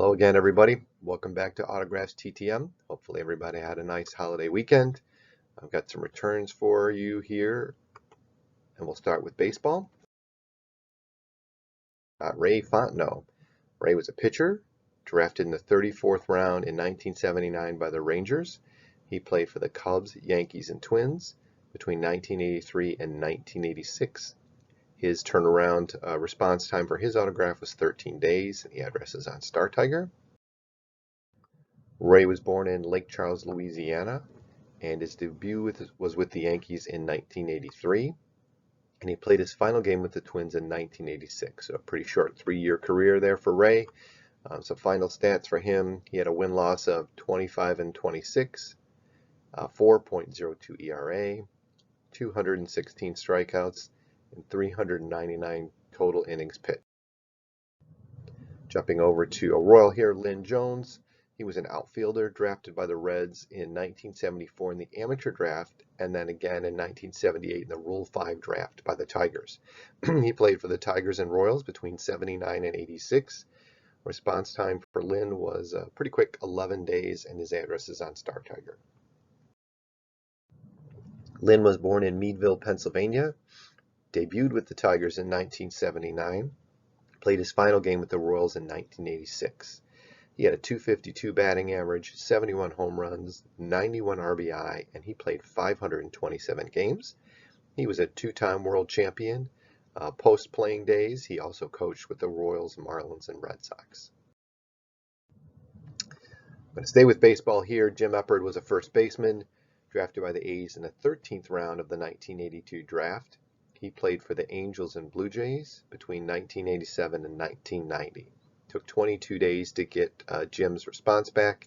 Hello again, everybody. Welcome back to Autographs TTM. Hopefully everybody had a nice holiday weekend. I've got some returns for you here, and we'll start with baseball. Ray Fontenot. Ray was a pitcher, drafted in the 34th round in 1979 by the Rangers. He played for the Cubs, Yankees, and Twins between 1983 and 1986. His turnaround response time for his autograph was 13 days, and the address is on Star Tiger. Ray was born in Lake Charles, Louisiana, and his debut was with the Yankees in 1983, and he played his final game with the Twins in 1986. So a pretty short 3-year career there for Ray. Some final stats for him: he had a win-loss of 25 and 26, 4.02 ERA, 216 strikeouts, and 399 total innings pitched. Jumping over to a Royal here, Lynn Jones. He was an outfielder drafted by the Reds in 1974 in the amateur draft, and then again in 1978 in the Rule 5 draft by the Tigers. He played for the Tigers and Royals between 79 and 86. Response time for Lynn was pretty quick, 11 days, and his address is on Star Tiger. Lynn was born in Meadville, Pennsylvania, debuted with the Tigers in 1979, played his final game with the Royals in 1986. He had a .252 batting average, 71 home runs, 91 RBI, and he played 527 games. He was a 2-time world champion. Post-playing days, he also coached with the Royals, Marlins, and Red Sox. I'm going to stay with baseball here. Jim Eppard was a first baseman, drafted by the A's in the 13th round of the 1982 draft. He played for the Angels and Blue Jays between 1987 and 1990. Took 22 days to get Jim's response back,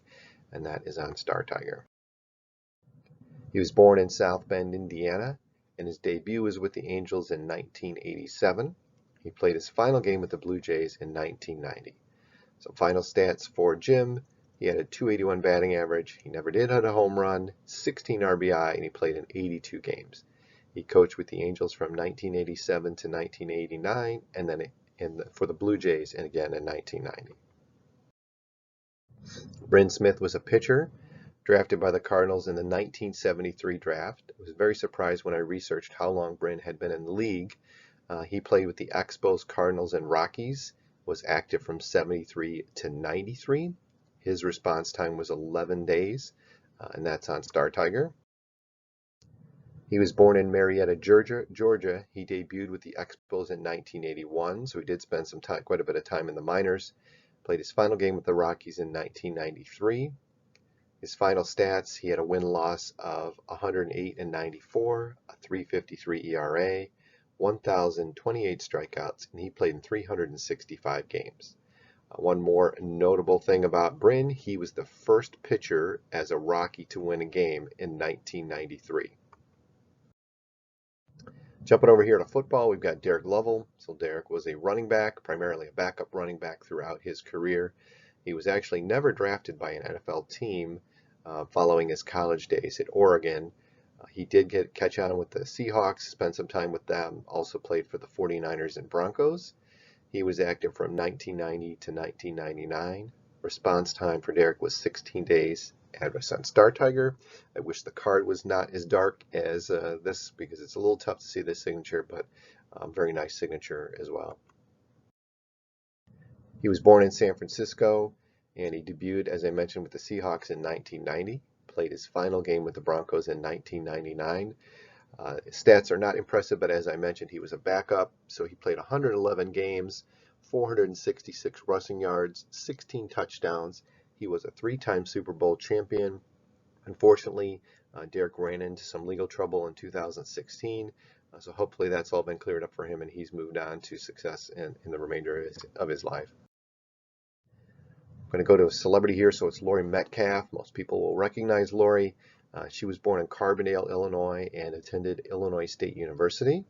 and that is on Star Tiger. He was born in South Bend, Indiana, and his debut was with the Angels in 1987. He played his final game with the Blue Jays in 1990. Some final stats for Jim: he had a .281 batting average, he never did hit a home run, 16 RBI, and he played in 82 games. He coached with the Angels from 1987 to 1989, and then for the Blue Jays, and again in 1990. Bryn Smith was a pitcher, drafted by the Cardinals in the 1973 draft. I was very surprised when I researched how long Bryn had been in the league. He played with the Expos, Cardinals, and Rockies, was active from 73 to 93. His response time was 11 days, and that's on Star Tiger. He was born in Marietta, Georgia. He debuted with the Expos in 1981, so he did spend quite a bit of time in the minors. Played his final game with the Rockies in 1993. His final stats: he had a win-loss of 108 and 94, a 3.53 ERA, 1,028 strikeouts, and he played in 365 games. One more notable thing about Bryn: he was the first pitcher as a Rocky to win a game in 1993. Jumping over here to football, we've got Derek Lovell. So Derek was a running back, primarily a backup running back throughout his career. He was actually never drafted by an NFL team following his college days at Oregon. He did catch on with the Seahawks, spent some time with them, also played for the 49ers and Broncos. He was active from 1990 to 1999. Response time for Derek was 16 days. Address on Star Tiger. I wish the card was not as dark as this, because it's a little tough to see this signature, but very nice signature as well. He was born in San Francisco, and he debuted, as I mentioned, with the Seahawks in 1990. Played his final game with the Broncos in 1999. Stats are not impressive, but as I mentioned, he was a backup, so he played 111 games, 466 rushing yards, 16 touchdowns. He was a 3-time Super Bowl champion. Unfortunately, Derek ran into some legal trouble in 2016, so hopefully that's all been cleared up for him and he's moved on to success in the remainder of his life. I'm going to go to a celebrity here, so it's Lori Metcalf. Most people will recognize Lori. She was born in Carbondale, Illinois, and attended Illinois State University.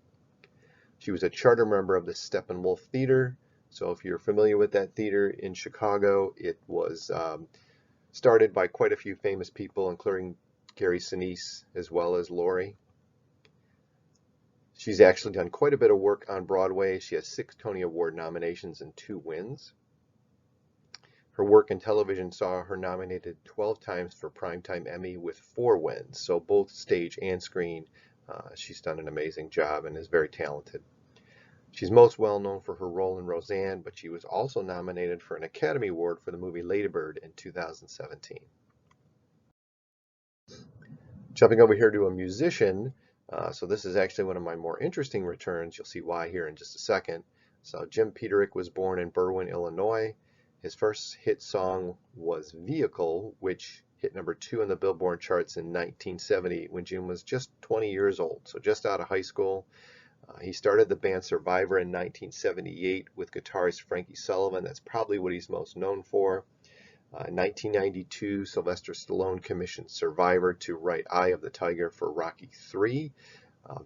She was a charter member of the Steppenwolf Theater. So if you're familiar with that theater in Chicago, it was started by quite a few famous people, including Gary Sinise as well as Lori. She's actually done quite a bit of work on Broadway. She has 6 Tony Award nominations and 2 wins. Her work in television saw her nominated 12 times for Primetime Emmy with 4 wins, so both stage and screen. She's done an amazing job and is very talented. She's most well known for her role in Roseanne, but she was also nominated for an Academy Award for the movie Lady Bird in 2017. Jumping over here to a musician, so this is actually one of my more interesting returns. You'll see why here in just a second. So Jim Peterick was born in Berwyn, Illinois. His first hit song was Vehicle, which hit number 2 on the Billboard charts in 1970 when Jim was just 20 years old, so just out of high school. He started the band Survivor in 1978 with guitarist Frankie Sullivan. That's probably what he's most known for. In 1992, Sylvester Stallone commissioned Survivor to write Eye of the Tiger for Rocky III.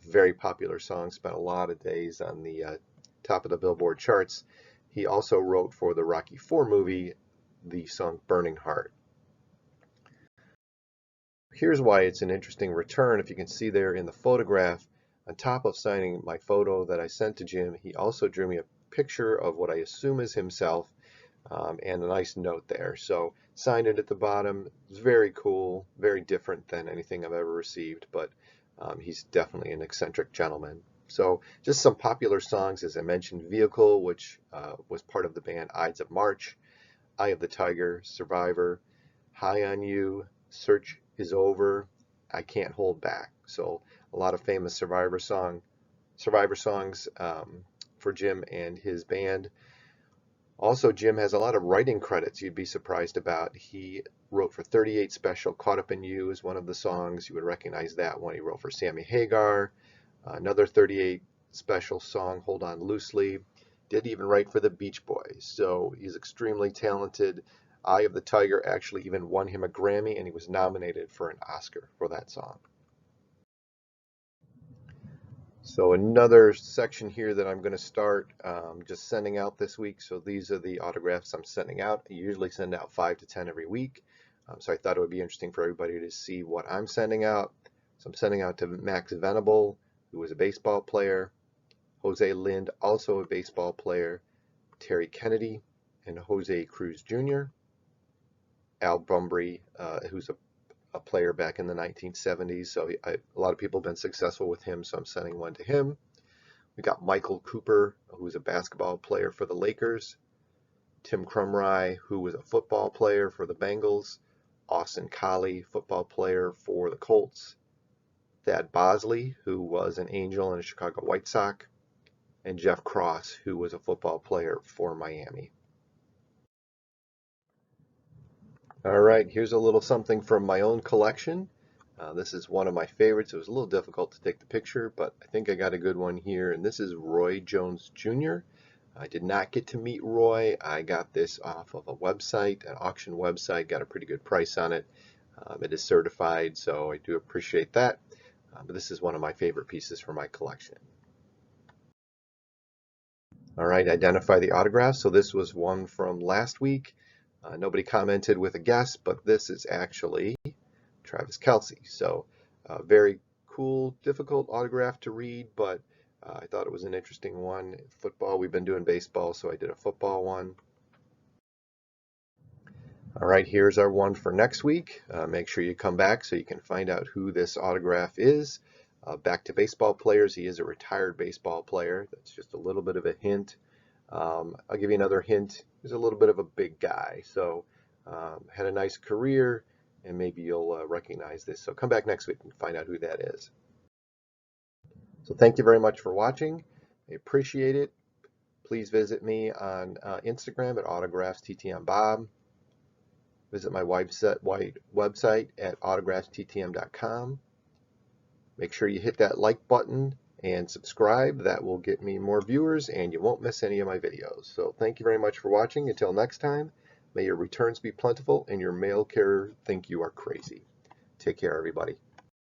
Very popular song, spent a lot of days on the top of the Billboard charts. He also wrote for the Rocky IV movie the song Burning Heart. Here's why it's an interesting return. If you can see there in the photograph, on top of signing my photo that I sent to Jim, he also drew me a picture of what I assume is himself. And a nice note there. So signed it at the bottom. It's very cool, very different than anything I've ever received, but he's definitely an eccentric gentleman. So just some popular songs, as I mentioned, Vehicle, which was part of the band Ides of March, Eye of the Tiger, Survivor, High on You, Search is Over, I Can't Hold Back. So a lot of famous Survivor songs for Jim and his band. Also, Jim has a lot of writing credits you'd be surprised about. He wrote for 38 Special, Caught Up in You is one of the songs. You would recognize that one. He wrote for Sammy Hagar. Another 38 Special song, Hold On Loosely. Did even write for the Beach Boys. So he's extremely talented. Eye of the Tiger actually even won him a Grammy, and he was nominated for an Oscar for that song. So another section here that I'm going to start just sending out this week. So these are the autographs I'm sending out. I usually send out 5 to 10 every week. So I thought it would be interesting for everybody to see what I'm sending out. So I'm sending out to Max Venable, who was a baseball player, Jose Lind, also a baseball player, Terry Kennedy, and Jose Cruz Jr., Al Bumbry, who's a player back in the 1970s. So a lot of people have been successful with him, so I'm sending one to him. We got Michael Cooper, who's a basketball player for the Lakers, Tim Krumrie, who was a football player for the Bengals, Austin Collie, football player for the Colts, Thad Bosley, who was an Angel and a Chicago White Sox, and Jeff Cross, who was a football player for Miami. All right, here's a little something from my own collection. This is one of my favorites. It was a little difficult to take the picture, but I think I got a good one here. And this is Roy Jones Jr. I did not get to meet Roy. I got this off of a website, an auction website, got a pretty good price on it. It is certified, so I do appreciate that. But this is one of my favorite pieces for my collection. All right, identify the autograph. So this was one from last week. Nobody commented with a guess, but this is actually Travis Kelce. So very cool, difficult autograph to read, but I thought it was an interesting one. Football, we've been doing baseball, so I did a football one. All right, here's our one for next week. Make sure you come back so you can find out who this autograph is. Back to baseball players. He is a retired baseball player. That's just a little bit of a hint. I'll give you another hint. He's a little bit of a big guy, so had a nice career, and maybe you'll recognize this. So come back next week and find out who that is. So thank you very much for watching. I appreciate it. Please visit me on Instagram at autographsttmbob. Visit my website at autographsttm.com. Make sure you hit that like button and subscribe. That will get me more viewers and you won't miss any of my videos. So thank you very much for watching. Until next time, may your returns be plentiful and your mail carrier think you are crazy. Take care, everybody.